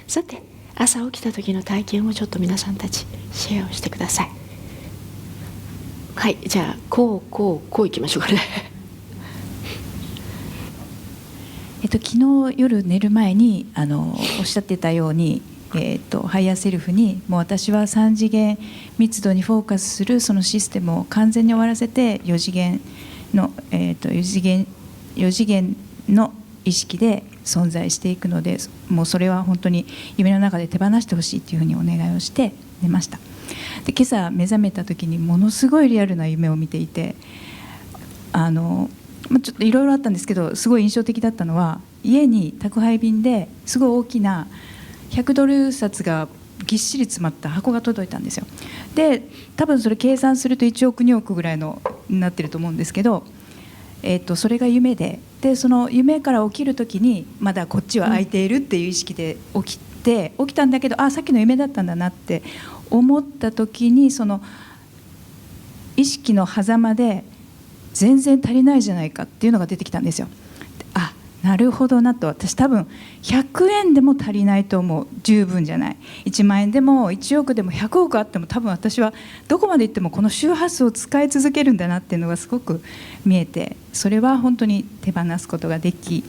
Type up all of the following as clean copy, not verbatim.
さて、朝起きた時の体験をちょっと皆さんたちシェアをしてください。はい、じゃあこういきましょうかね。昨日夜寝る前におっしゃってたように、ハイヤーセルフにもう私は3次元密度にフォーカスするそのシステムを完全に終わらせて4次元の、4次元の意識で存在していくので、もうそれは本当に夢の中で手放してほしいというふうにお願いをして寝ました。で今朝目覚めた時にものすごいリアルな夢を見ていて、ちょっといろいろあったんですけど、すごい印象的だったのは、家に宅配便ですごい大きな100ドル札がぎっしり詰まった箱が届いたんですよ。で多分それ計算すると1億2億ぐらいのになってると思うんですけど、それが夢で、その夢から起きる時にまだこっちは空いているっていう意識で起きたんだけど、さっきの夢だったんだなって思った時に、その意識の狭間で全然足りないじゃないかっていうのが出てきたんですよ。なるほどなと。私多分100円でも足りないと思う。十分じゃない。1万円でも1億でも100億あっても、多分私はどこまで行ってもこの周波数を使い続けるんだなっていうのがすごく見えて、それは本当に手放すことができ、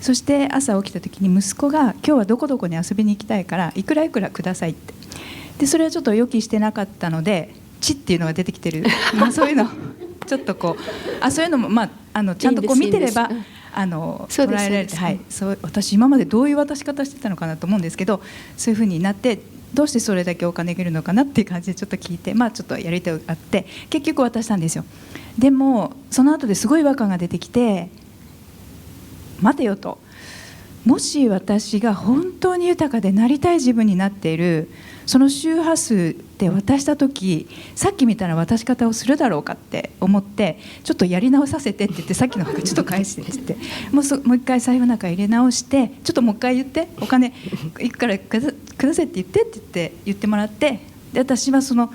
そして朝起きた時に息子が今日はどこどこに遊びに行きたいからいくらいくらくださいって。でそれはちょっと予期してなかったので、チっていうのが出てきてる、そういうのちょっとそういうのも、ちゃんと見てれば捉えられて、私今までどういう渡し方してたのかなと思うんですけど、そういう風になって、どうしてそれだけお金がいるのかなっていう感じでちょっと聞いて、ちょっとやりたいがあって結局渡したんですよ。でもその後ですごい違和感が出てきて、待てよと、もし私が本当に豊かでなりたい自分になっているその周波数で渡した時、さっきみたいな渡し方をするだろうかって思って、ちょっとやり直させてって言って、さっきのちょっと返してって言って、もう一回財布の中入れ直して、ちょっともう一回言って、お金いくからくださいって言ってもらって、で私はその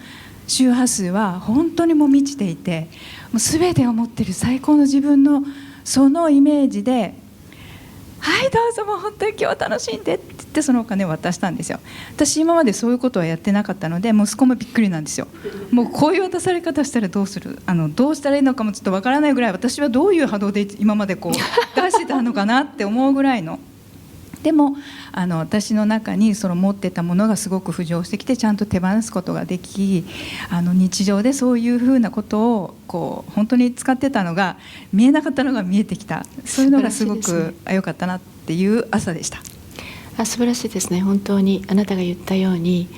周波数は本当にもう満ちていて、もう全てを持っている最高の自分のそのイメージで、はいどうぞ、もう本当に今日は楽しんでって言って、そのお金を渡したんですよ。私今までそういうことはやってなかったので、息子もびっくりなんですよ。もうこういう渡され方したらどうする、どうしたらいいのかもちょっとわからないぐらい、私はどういう波動で今まで出してたのかなって思うぐらいの。でも私の中にその持ってたものがすごく浮上してきて、ちゃんと手放すことができ、日常でそういうふうなことを本当に使ってたのが見えなかったのが見えてきた。そういうのがすごく良かったなっていう朝でした。素晴らしいですね。本当にあなたが言ったように、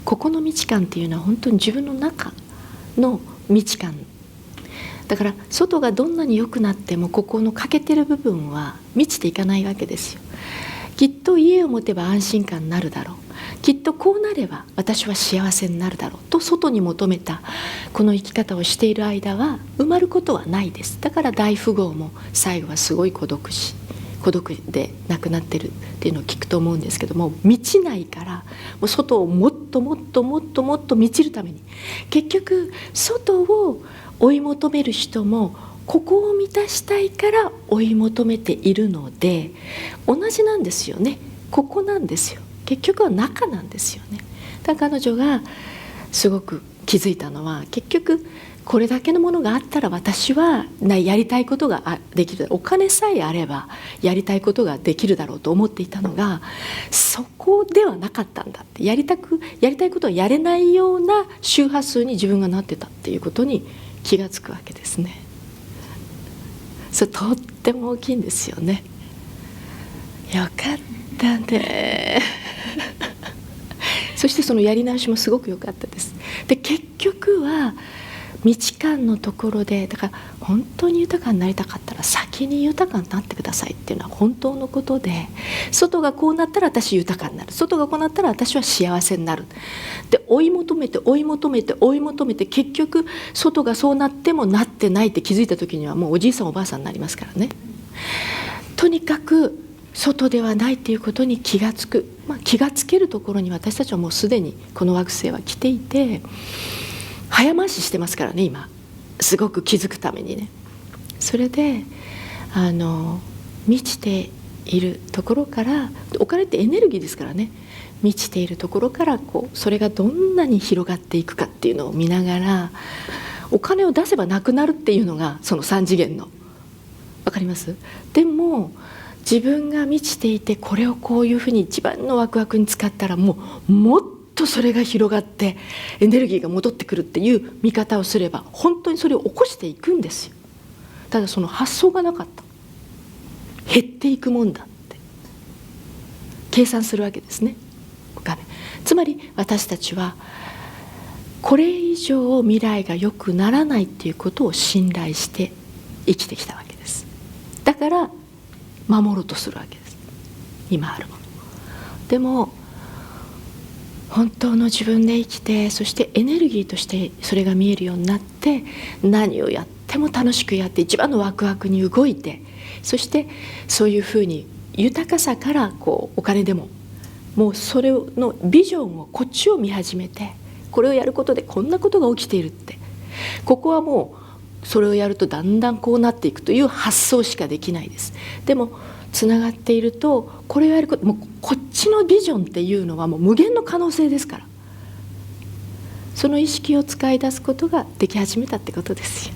ここの道感っていうのは本当に自分の中の道感だから、外がどんなに良くなってもここの欠けてる部分は満ちていかないわけですよ。きっと家を持てば安心感になるだろう、きっとこうなれば私は幸せになるだろうと外に求めたこの生き方をしている間は埋まることはないです。だから大富豪も最後はすごい孤独で亡くなってるっていうのを聞くと思うんですけども、満ちないから、もう外をもっともっともっともっと満ちるために、結局外を追い求める人もここを満たしたいから追い求めているので、同じなんですよね。ここなんですよ。結局は中なんですよね。だから彼女がすごく気づいたのは、結局これだけのものがあったら私はやりたいことができる、お金さえあればやりたいことができるだろうと思っていたのが、そこではなかったんだって、やりたいことはやれないような周波数に自分がなってたっていうことに気がつくわけですね。それとっても大きいんですよね。よかったねそしてそのやり直しもすごく良かったです。で結局は道感のところで、だから本当に豊かになりたかったら先に豊かになってくださいっていうのは本当のことで、外がこうなったら私豊かになる、外がこうなったら私は幸せになるで、追い求めて追い求めて追い求めて、結局外がそうなってもなってないって気づいた時にはもうおじいさんおばあさんになりますからね。とにかく外ではないということに気がつく、気がつけるところに私たちはもうすでにこの惑星は来ていて、早回ししてますからね今、すごく気づくためにね。それで満ちているところから、お金ってエネルギーですからね、満ちているところからそれがどんなに広がっていくかっていうのを見ながら、お金を出せばなくなるっていうのがその3次元の、わかります？でも自分が満ちていて、これをこういうふうに一番のワクワクに使ったら、もっとそれが広がってエネルギーが戻ってくるっていう見方をすれば、本当にそれを起こしていくんですよ。ただその発想がなかった。減っていくもんだって計算するわけですね、お金。つまり私たちはこれ以上未来が良くならないっていうことを信頼して生きてきたわけです。だから守ろうとするわけです、今あるもの。でも本当の自分で生きて、そしてエネルギーとしてそれが見えるようになって、何をやっても楽しくやって、一番のワクワクに動いて、そしてそういうふうに豊かさからお金でも、もうそれのビジョンをこっちを見始めて、これをやることでこんなことが起きているって、ここはもうそれをやるとだんだんこうなっていくという発想しかできないです。でもつながっていると、これをやること、もうこっちのビジョンっていうのはもう無限の可能性ですから、その意識を使い出すことができ始めたってことですよ。